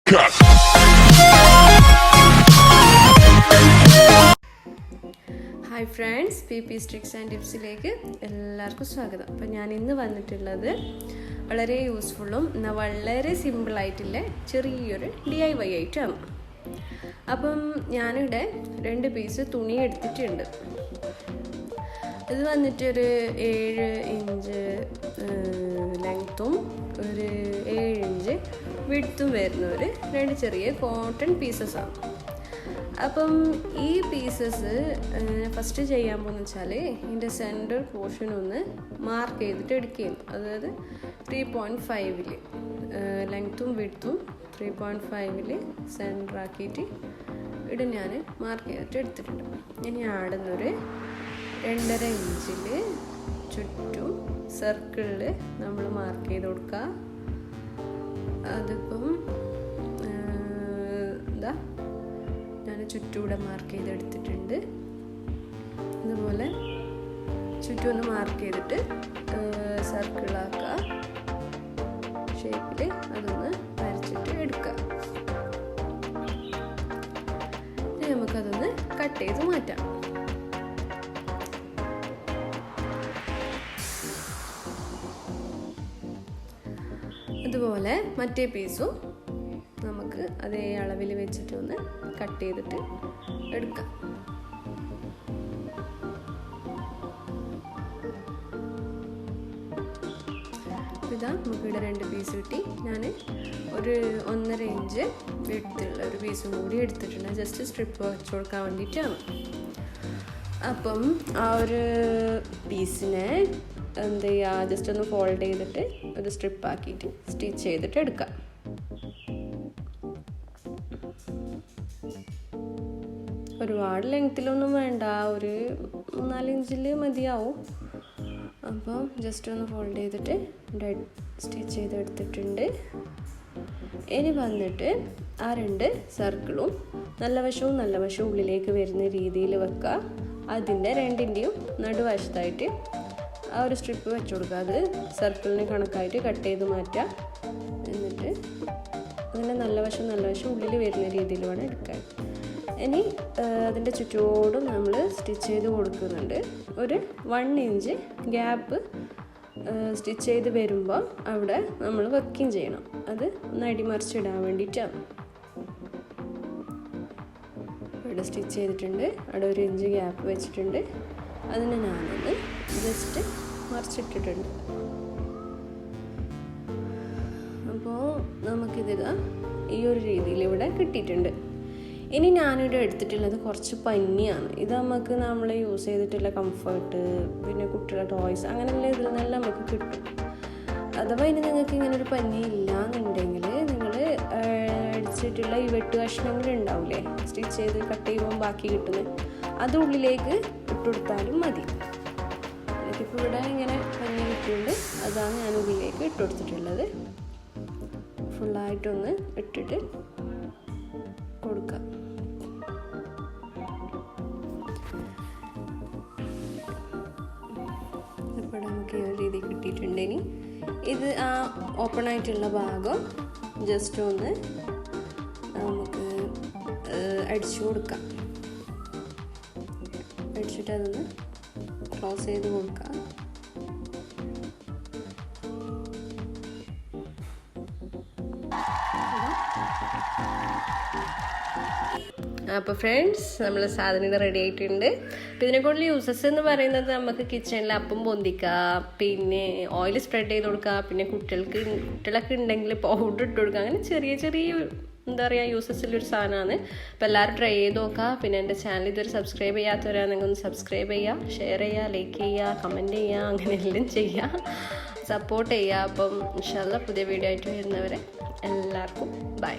Cut. Hi friends, P sticks and ടിപ്സിലേക്ക് എല്ലാവർക്കും സ്വാഗതം. അപ്പം ഞാൻ ഇന്ന് വന്നിട്ടുള്ളത് വളരെ യൂസ്ഫുള്ളും എന്നാൽ വളരെ സിമ്പിളായിട്ടുള്ള ചെറിയൊരു DIY ആയിട്ടാണ്. അപ്പം ഞാനിവിടെ 2 പീസ് തുണി എടുത്തിട്ടുണ്ട്. ഇത് വന്നിട്ടൊരു 7 ഇഞ്ച് ലെങ്ത്തും ഒരു 7 ഇഞ്ച് വിഡ്ത്തും വരുന്ന ഒരു 2 ചെറിയ കോട്ടൺ പീസസാണ്. അപ്പം ഈ പീസസ് ഫസ്റ്റ് ചെയ്യാൻ പോകുന്ന വെച്ചാൽ ഇതിൻ്റെ സെൻറ്റർ പോർഷൻ ഒന്ന് മാർക്ക് ചെയ്തിട്ട് എടുക്കുകയും, അതായത് 3.5 ലെങ്ത്തും വിഡ്ത്തും 3.5 സെൻറ്റർ ആക്കിയിട്ട് ഇവിടെ ഞാൻ മാർക്ക് ചെയ്തിട്ട് എടുത്തിട്ടുണ്ട്. ഇനി ആടുന്നൊരു 2.5 ഇഞ്ചിൽ ചുറ്റും സർക്കിളിൽ നമ്മൾ മാർക്ക് ചെയ്ത് കൊടുക്കുക. അതിപ്പം എന്താ ഞാൻ ചുറ്റൂടെ മാർക്ക് ചെയ്തെടുത്തിട്ടുണ്ട്. ഇതുപോലെ ചുറ്റും ഒന്ന് മാർക്ക് ചെയ്തിട്ട് സർക്കിളാക്കുക, ഷേപ്പിൽ അതൊന്ന് വരച്ചിട്ട് എടുക്കുക. ഇനി നമുക്കതൊന്ന് കട്ട് ചെയ്ത് മാറ്റാം. അതുപോലെ മറ്റേ പീസും നമുക്ക് അതേ അളവിൽ വെച്ചിട്ട് ഒന്ന് കട്ട് ചെയ്തിട്ട് എടുക്കാം. ഇതാ നമുക്കിവിടെ 2 പീസ് കിട്ടി. ഞാൻ ഒരു 1.5 ഇഞ്ച് വിഡ്ത്തുള്ള ഒരു പീസും കൂടി എടുത്തിട്ടുണ്ട്, ജസ്റ്റ് സ്ട്രിപ്പ് വെച്ച് കൊടുക്കാൻ വേണ്ടിയിട്ടാണ്. അപ്പം ആ ഒരു പീസിനെ എന്ത് ചെയ്യുക, ജസ്റ്റ് ഒന്ന് ഫോൾഡ് ചെയ്തിട്ട് ഒരു സ്ട്രിപ്പ് ആക്കിയിട്ട് സ്റ്റിച്ച് ചെയ്തിട്ട് എടുക്കാം. ഒരുപാട് ലെങ്ത്തിലൊന്നും വേണ്ട, ഒരു 4 ഇഞ്ചിൽ മതിയാവും. അപ്പോൾ ജസ്റ്റ് ഒന്ന് ഫോൾഡ് ചെയ്തിട്ട് സ്റ്റിച്ച് ചെയ്തെടുത്തിട്ടുണ്ട്. ഇനി വന്നിട്ട് ആ 2 സർക്കിളും നല്ല വശവും ഉള്ളിലേക്ക് വരുന്ന രീതിയിൽ വെക്കുക. അതിൻ്റെ 2ൻ്റെയും നടുവശത്തായിട്ട് ആ ഒരു സ്ട്രിപ്പ് വെച്ച് കൊടുക്കുക. അത് സർക്കിളിന് കണക്കായിട്ട് കട്ട് ചെയ്ത് മാറ്റുക. എന്നിട്ട് അതിൻ്റെ നല്ല വശം ഉള്ളിൽ വരുന്ന രീതിയിൽ വേണം എടുക്കാൻ. ഇനി അതിൻ്റെ ചുറ്റോടും നമ്മൾ സ്റ്റിച്ച് ചെയ്ത് കൊടുക്കുന്നുണ്ട്. ഒരു 1 ഇഞ്ച് ഗ്യാപ്പ് സ്റ്റിച്ച് ചെയ്ത് വരുമ്പോൾ അവിടെ നമ്മൾ വെക്കുകയും ചെയ്യണം. അത് ഒന്ന് അടിമറിച്ചിടാൻ വേണ്ടിയിട്ടാണ്. ഇവിടെ സ്റ്റിച്ച് ചെയ്തിട്ടുണ്ട്, അവിടെ 1 ഇഞ്ച് ഗ്യാപ്പ് വെച്ചിട്ടുണ്ട്. അതിന് ഞാനൊന്ന് ജസ്റ്റ് മറിച്ചിട്ടിട്ടുണ്ട്. അപ്പോൾ നമുക്കിത് ഈ ഒരു രീതിയിൽ ഇവിടെ കിട്ടിയിട്ടുണ്ട്. ഇനി ഞാനിവിടെ എടുത്തിട്ടുള്ളത് കുറച്ച് പഞ്ഞിയാണ്. ഇത് നമുക്ക് നമ്മൾ യൂസ് ചെയ്തിട്ടുള്ള കംഫർട്ട്, പിന്നെ കുട്ടികളുടെ ടോയ്സ്, അങ്ങനെയുള്ള ഇതിൽ നിന്നെല്ലാം നമുക്ക് കിട്ടും. അഥവാ ഇനി നിങ്ങൾക്ക് ഇങ്ങനെ ഒരു പഞ്ഞി ഇല്ല എന്നുണ്ടെങ്കിൽ നിങ്ങൾ അടിച്ചിട്ടുള്ള ഈ വെട്ട് കഷ്ണങ്ങൾ ഉണ്ടാവില്ലേ, സ്റ്റിച്ച് ചെയ്ത് കട്ട് ചെയ്യുമ്പോൾ ബാക്കി കിട്ടുന്നത്, അത് ഉള്ളിലേക്ക് ഇട്ടുകൊടുത്താലും മതി. എനിക്കിപ്പോൾ ഇവിടെ ഇങ്ങനെ പഞ്ഞി കിട്ടിയിട്ടുണ്ട്, അതാണ് ഞാൻ ഉള്ളിലേക്ക് ഇട്ടുകൊടുത്തിട്ടുള്ളത്. ഫുള്ളായിട്ടൊന്ന് ഇട്ടിട്ട് കൊടുക്കാം. ഇപ്പോൾ നമുക്ക് ഈ ഒരു രീതി കിട്ടിയിട്ടുണ്ട്. ഇനി ഇത് ആ ഓപ്പൺ ആയിട്ടുള്ള ഭാഗം ജസ്റ്റ് ഒന്ന് നമുക്ക് അടിച്ചു കൊടുക്കാം. അടിച്ചിട്ട് അതൊന്ന് ക്ലോസ് ചെയ്ത് കൊടുക്കാം. അപ്പോൾ ഫ്രണ്ട്സ്, നമ്മൾ സാധനം റെഡി ആയിട്ടുണ്ട്. അപ്പോൾ ഇതിനെ കൂടുതൽ യൂസസ് എന്ന് പറയുന്നത് നമുക്ക് കിച്ചണിൽ അപ്പം പൊന്തിക്കാം, പിന്നെ ഓയിൽ സ്പ്രെഡ് ചെയ്ത് കൊടുക്കുക, പിന്നെ കുട്ടികളൊക്കെ ഉണ്ടെങ്കിൽ പൗഡർ ഇട്ട് കൊടുക്കുക. അങ്ങനെ ചെറിയ എന്താ പറയുക യൂസസിലൊരു സാധനമാണ്. അപ്പോൾ എല്ലാവരും ട്രൈ ചെയ്ത് നോക്കുക. പിന്നെ എൻ്റെ ചാനൽ ഇതുവരെ സബ്സ്ക്രൈബ് ചെയ്യാത്തവരാണെങ്കിൽ ഒന്ന് സബ്സ്ക്രൈബ് ചെയ്യുക, ഷെയർ ചെയ്യുക, ലൈക്ക് ചെയ്യുക, കമൻറ്റ് ചെയ്യുക, അങ്ങനെ എല്ലാം ചെയ്യുക, സപ്പോർട്ട് ചെയ്യുക. അപ്പം ഇൻഷാല്ലാ പുതിയ വീഡിയോ ആയിട്ട് വരുന്നവരെ എല്ലാവർക്കും ബൈ.